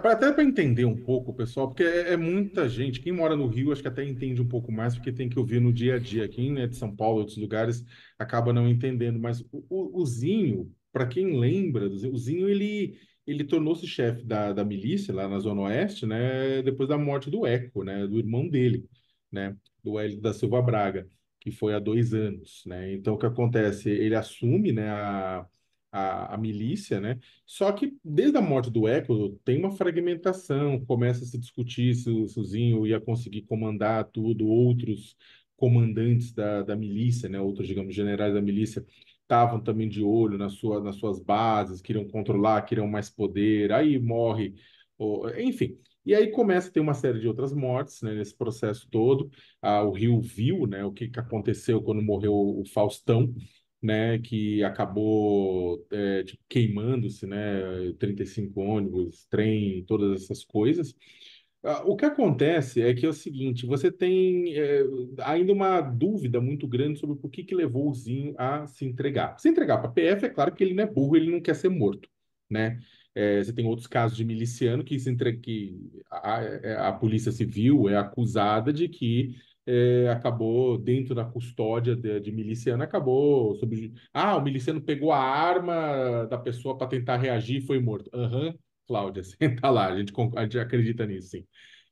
Até para entender um pouco, pessoal, porque é muita gente. Quem mora no Rio, acho que até entende um pouco mais, porque tem que ouvir no dia a dia. Quem é de São Paulo, outros lugares, acaba não entendendo. Mas o Zinho, para quem lembra, o Zinho, ele tornou-se chefe da milícia lá na Zona Oeste, né, depois da morte do Eco, né, do irmão dele, né, do Hélio da Silva Braga, que foi há 2 anos, né. Então, o que acontece? Ele assume, né, a milícia, né. Só que desde a morte do Eco tem uma fragmentação, começa a se discutir se o Zinho ia conseguir comandar tudo, outros comandantes da milícia, né, outros, digamos, generais da milícia, estavam também de olho nas suas bases, queriam controlar, queriam mais poder, aí morre, enfim. E aí começa a ter uma série de outras mortes, né, nesse processo todo. O Rio viu, né, o que aconteceu quando morreu o Faustão, né, que acabou tipo, queimando-se, né, 35 ônibus, trem, todas essas coisas. O que acontece é que é o seguinte, você tem ainda uma dúvida muito grande sobre por que levou o Zinho a se entregar. Se entregar para a PF, é claro que ele não é burro, ele não quer ser morto, né? Você tem outros casos de miliciano que a Polícia Civil é acusada de que acabou dentro da custódia de miliciano, acabou o miliciano pegou a arma da pessoa para tentar reagir e foi morto. Aham, Cláudia, senta lá, a gente acredita nisso, sim.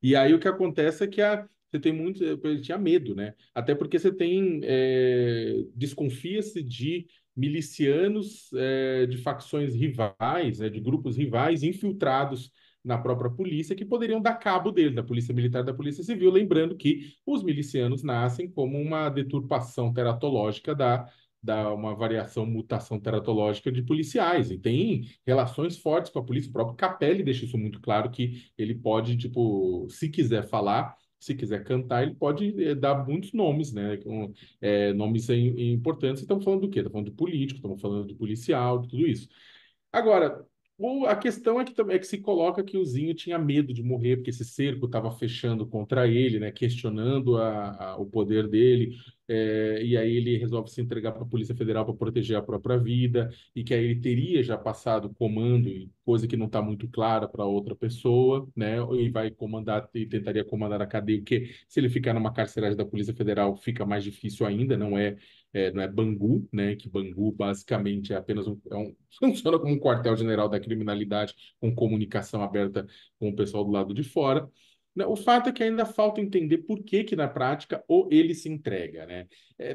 E aí o que acontece é que você tem muito, ele tinha medo, né? Até porque você tem, desconfia-se de milicianos de facções rivais, né, de grupos rivais infiltrados na própria polícia que poderiam dar cabo dele, da polícia militar, da polícia civil, lembrando que os milicianos nascem como uma deturpação teratológica da uma variação, mutação teratológica de policiais, e tem relações fortes com a polícia. O próprio Capelli deixa isso muito claro, que ele pode, tipo, se quiser falar, se quiser cantar, ele pode dar muitos nomes, né? Nomes importantes. Estamos falando do quê? Estamos falando de político, estamos falando de policial, de tudo isso. Agora, a questão é que se coloca que o Zinho tinha medo de morrer, porque esse cerco estava fechando contra ele, né, questionando o poder dele, e aí ele resolve se entregar para a Polícia Federal para proteger a própria vida, e que aí ele teria já passado comando, coisa que não está muito clara para outra pessoa, né, e vai comandar, e tentaria comandar a cadeia, porque se ele ficar numa carceragem da Polícia Federal fica mais difícil ainda, não é Bangu, né? Que Bangu basicamente é apenas funciona como um quartel-general da criminalidade com comunicação aberta com o pessoal do lado de fora. Né, o fato é que ainda falta entender por que que na prática ou ele se entrega, né?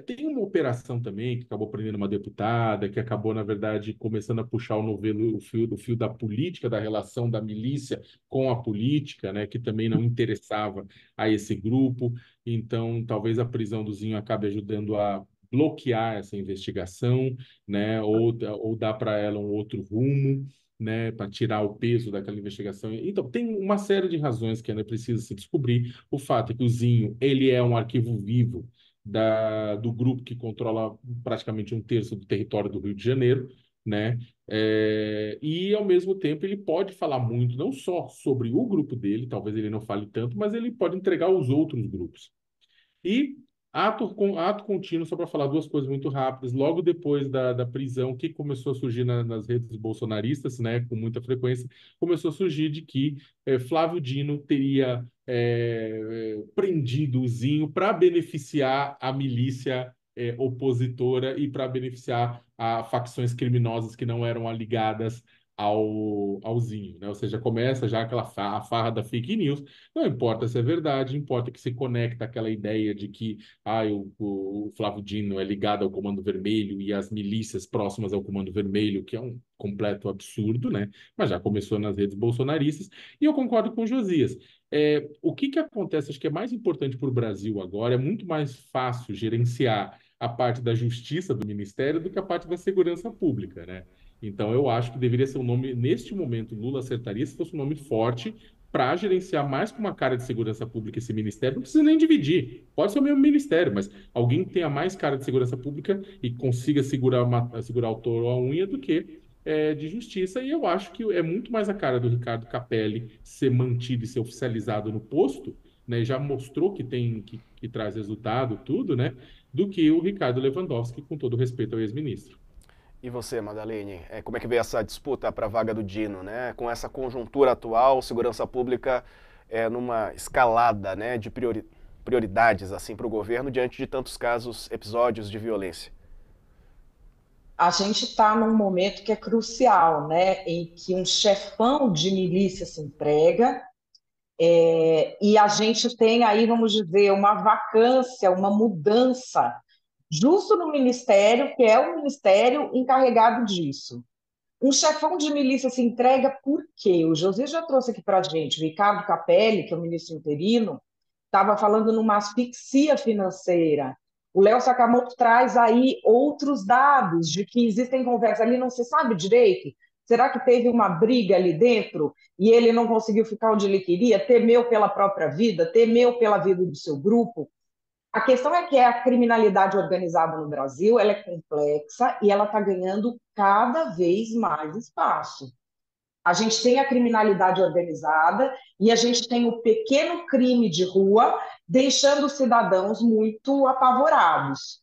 Tem uma operação também que acabou prendendo uma deputada, que acabou, na verdade, começando a puxar o novelo, o fio da política, da relação da milícia com a política, né? Que também não interessava a esse grupo. Então, talvez a prisão do Zinho acabe ajudando a bloquear essa investigação, né, ou dar para ela um outro rumo, né, para tirar o peso daquela investigação. Então, tem uma série de razões que ainda precisa se descobrir. O fato é que o Zinho, ele é um arquivo vivo do grupo que controla praticamente um terço do território do Rio de Janeiro, né? E ao mesmo tempo ele pode falar muito, não só sobre o grupo dele, talvez ele não fale tanto, mas ele pode entregar aos outros grupos. E ato contínuo, só para falar duas coisas muito rápidas, logo depois da prisão, que começou a surgir nas redes bolsonaristas, né, com muita frequência, começou a surgir de que Flávio Dino teria prendido o Zinho para beneficiar a milícia opositora e para beneficiar a facções criminosas que não eram ligadas ao Zinho, né? Ou seja, começa já aquela a farra da fake news. Não importa se é verdade, importa que se conecta aquela ideia de que o Flávio Dino é ligado ao Comando Vermelho e as milícias próximas ao Comando Vermelho, que é um completo absurdo, né? Mas já começou nas redes bolsonaristas, e eu concordo com o Josias. O que acontece, acho que é mais importante para o Brasil agora, é muito mais fácil gerenciar a parte da justiça do Ministério do que a parte da segurança pública, né? Então, eu acho que deveria ser um nome, neste momento, Lula acertaria se fosse um nome forte para gerenciar mais com uma cara de segurança pública esse ministério, não precisa nem dividir. Pode ser o mesmo ministério, mas alguém que tenha mais cara de segurança pública e consiga segurar o touro à unha do que de justiça. E eu acho que é muito mais a cara do Ricardo Capelli ser mantido e ser oficializado no posto, né? Já mostrou que que traz resultado, tudo, né? Do que o Ricardo Lewandowski, com todo respeito ao ex-ministro. E você, Madalene, como é que vê essa disputa para a vaga do Dino, né? Com essa conjuntura atual, segurança pública numa escalada, né, de prioridades assim para o governo diante de tantos casos, episódios de violência. A gente está num momento que é crucial, né, em que um chefão de milícia se emprega, e a gente tem aí, vamos dizer, uma vacância, uma mudança, justo no ministério, que é o ministério encarregado disso. Um chefão de milícia se entrega por quê? O José já trouxe aqui para a gente, o Ricardo Capelli, que é o ministro interino, estava falando numa asfixia financeira. O Léo Sakamoto traz aí outros dados de que existem conversas ali, não se sabe direito. Será que teve uma briga ali dentro e ele não conseguiu ficar onde ele queria? Temeu pela própria vida? Temeu pela vida do seu grupo? A questão é que a criminalidade organizada no Brasil ela é complexa e ela está ganhando cada vez mais espaço. A gente tem a criminalidade organizada e a gente tem o pequeno crime de rua, deixando os cidadãos muito apavorados.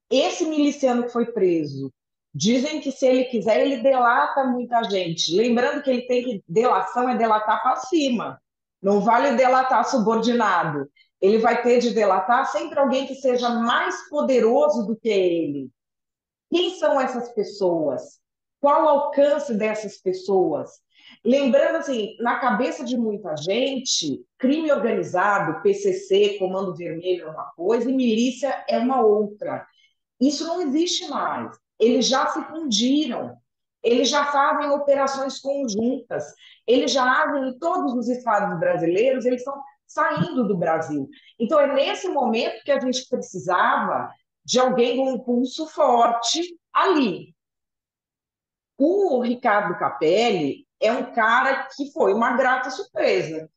Esse miliciano que foi preso, dizem que se ele quiser, ele delata muita gente. Lembrando que ele tem que, delação é delatar para cima, não vale delatar subordinado. Ele vai ter de delatar sempre alguém que seja mais poderoso do que ele. Quem são essas pessoas? Qual o alcance dessas pessoas? Lembrando assim, na cabeça de muita gente, crime organizado, PCC, Comando Vermelho é uma coisa e milícia é uma outra. Isso não existe mais. Eles já se fundiram. Eles já fazem operações conjuntas. Eles já agem em todos os estados brasileiros, eles estão saindo do Brasil. Então, é nesse momento que a gente precisava de alguém com um pulso forte ali. O Ricardo Capelli é um cara que foi uma grata surpresa.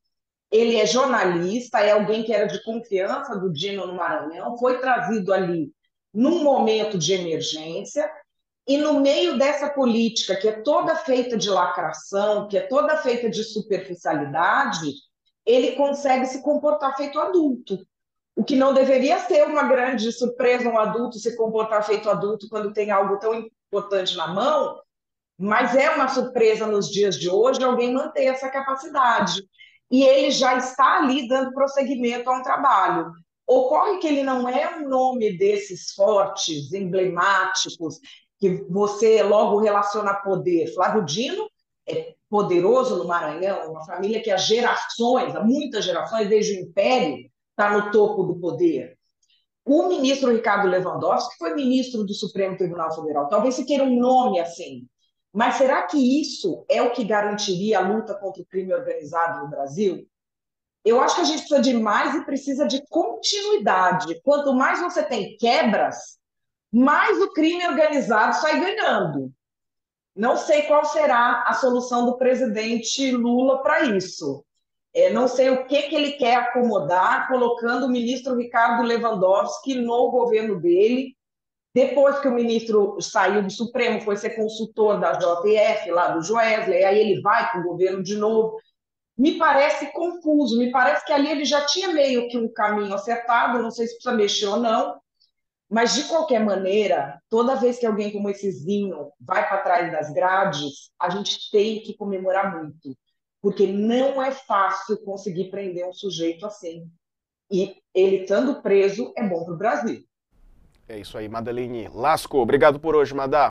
Ele é jornalista, é alguém que era de confiança do Dino no Maranhão, foi trazido ali num momento de emergência, e no meio dessa política que é toda feita de lacração, que é toda feita de superficialidade, ele consegue se comportar feito adulto. O que não deveria ser uma grande surpresa um adulto se comportar feito adulto quando tem algo tão importante na mão, mas é uma surpresa nos dias de hoje alguém manter essa capacidade. E ele já está ali dando prosseguimento a um trabalho. Ocorre que ele não é um nome desses fortes, emblemáticos, que você logo relaciona a poder. Flávio Dino é poderoso no Maranhão, uma família que há gerações, há muitas gerações, desde o Império, está no topo do poder. O ministro Ricardo Lewandowski foi ministro do Supremo Tribunal Federal. Talvez se queira um nome assim. Mas será que isso é o que garantiria a luta contra o crime organizado no Brasil? Eu acho que a gente precisa de mais e precisa de continuidade. Quanto mais você tem quebras, mais o crime organizado sai ganhando. Não sei qual será a solução do presidente Lula para isso. Não sei o que ele quer acomodar, colocando o ministro Ricardo Lewandowski no governo dele. Depois que o ministro saiu do Supremo, foi ser consultor da JF, lá do Joesley, aí ele vai para o governo de novo. Me parece confuso, me parece que ali ele já tinha meio que um caminho acertado, não sei se precisa mexer ou não, mas de qualquer maneira, toda vez que alguém como esse Zinho vai para trás das grades, a gente tem que comemorar muito, porque não é fácil conseguir prender um sujeito assim. E ele estando preso é bom para o Brasil. É isso aí, Madalene Lasco. Obrigado por hoje, Madá.